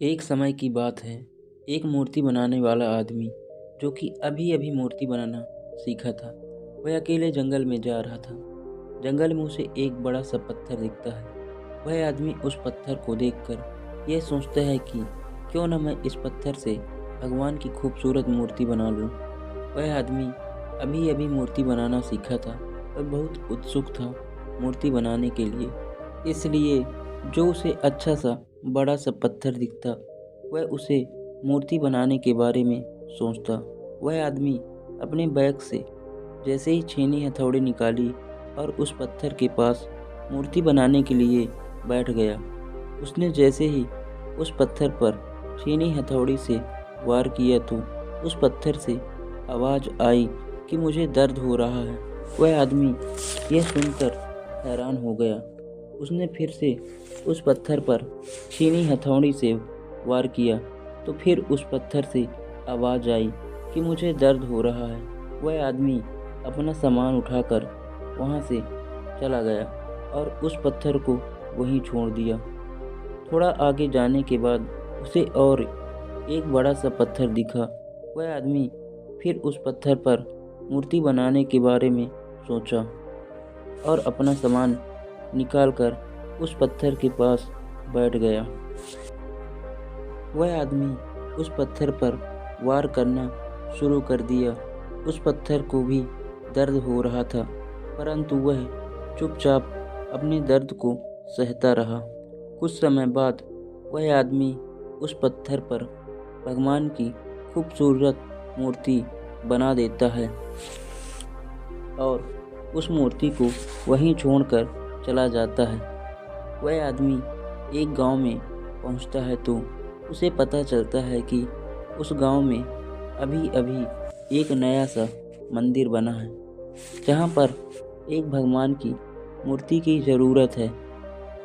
एक समय की बात है। एक मूर्ति बनाने वाला आदमी जो कि अभी अभी मूर्ति बनाना सीखा था, वह अकेले जंगल में जा रहा था। जंगल में उसे एक बड़ा सा पत्थर दिखता है। वह आदमी उस पत्थर को देखकर यह सोचता है कि क्यों न मैं इस पत्थर से भगवान की खूबसूरत मूर्ति बना लूं। वह आदमी अभी अभी मूर्ति बनाना सीखा था। वह बहुत उत्सुक था मूर्ति बनाने के लिए, इसलिए जो उसे अच्छा सा बड़ा सा पत्थर दिखता वह उसे मूर्ति बनाने के बारे में सोचता। वह आदमी अपने बैग से जैसे ही छेनी हथौड़ी निकाली और उस पत्थर के पास मूर्ति बनाने के लिए बैठ गया। उसने जैसे ही उस पत्थर पर छेनी हथौड़ी से वार किया तो उस पत्थर से आवाज़ आई कि मुझे दर्द हो रहा है। वह आदमी यह सुनकर हैरान हो गया। उसने फिर से उस पत्थर पर छीनी हथौड़ी से वार किया तो फिर उस पत्थर से आवाज़ आई कि मुझे दर्द हो रहा है। वह आदमी अपना सामान उठाकर वहाँ से चला गया और उस पत्थर को वहीं छोड़ दिया। थोड़ा आगे जाने के बाद उसे और एक बड़ा सा पत्थर दिखा। वह आदमी फिर उस पत्थर पर मूर्ति बनाने के बारे में सोचा और अपना सामान निकालकर उस पत्थर के पास बैठ गया। वह आदमी उस पत्थर पर वार करना शुरू कर दिया। उस पत्थर को भी दर्द हो रहा था, परंतु वह चुपचाप अपने दर्द को सहता रहा। कुछ समय बाद वह आदमी उस पत्थर पर भगवान की खूबसूरत मूर्ति बना देता है और उस मूर्ति को वहीं छोड़कर चला जाता है। वह आदमी एक गांव में पहुंचता है तो उसे पता चलता है कि उस गांव में अभी अभी एक नया सा मंदिर बना है, जहां पर एक भगवान की मूर्ति की ज़रूरत है।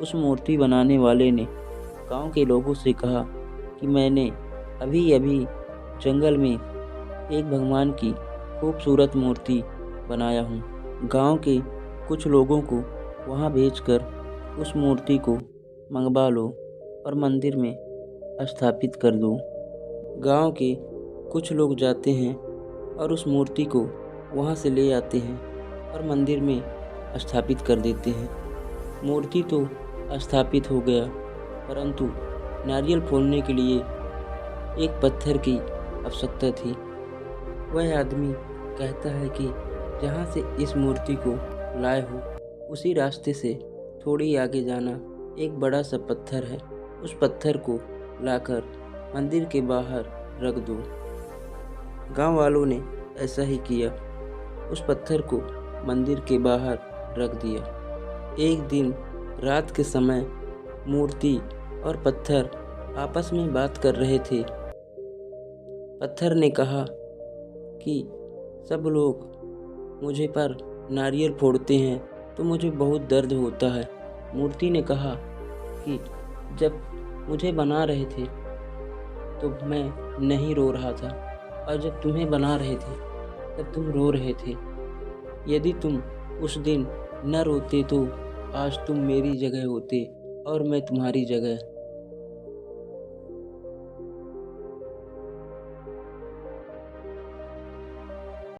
उस मूर्ति बनाने वाले ने गांव के लोगों से कहा कि मैंने अभी अभी जंगल में एक भगवान की खूबसूरत मूर्ति बनाया हूँ। गांव के कुछ लोगों को वहाँ भेजकर उस मूर्ति को मंगवा लो और मंदिर में स्थापित कर दो। गांव के कुछ लोग जाते हैं और उस मूर्ति को वहाँ से ले आते हैं और मंदिर में स्थापित कर देते हैं। मूर्ति तो स्थापित हो गया, परंतु नारियल फोड़ने के लिए एक पत्थर की आवश्यकता थी। वह आदमी कहता है कि जहाँ से इस मूर्ति को लाए हो उसी रास्ते से थोड़ी आगे जाना एक बड़ा सा पत्थर है। उस पत्थर को लाकर मंदिर के बाहर रख दो। गांव वालों ने ऐसा ही किया। उस पत्थर को मंदिर के बाहर रख दिया। एक दिन रात के समय मूर्ति और पत्थर आपस में बात कर रहे थे। पत्थर ने कहा कि सब लोग मुझे पर नारियल फोड़ते हैं तो मुझे बहुत दर्द होता है। मूर्ति ने कहा कि जब मुझे बना रहे थे तो मैं नहीं रो रहा था, और जब तुम्हें बना रहे थे तब तुम रो रहे थे। यदि तुम उस दिन न रोते तो आज तुम मेरी जगह होते और मैं तुम्हारी जगह।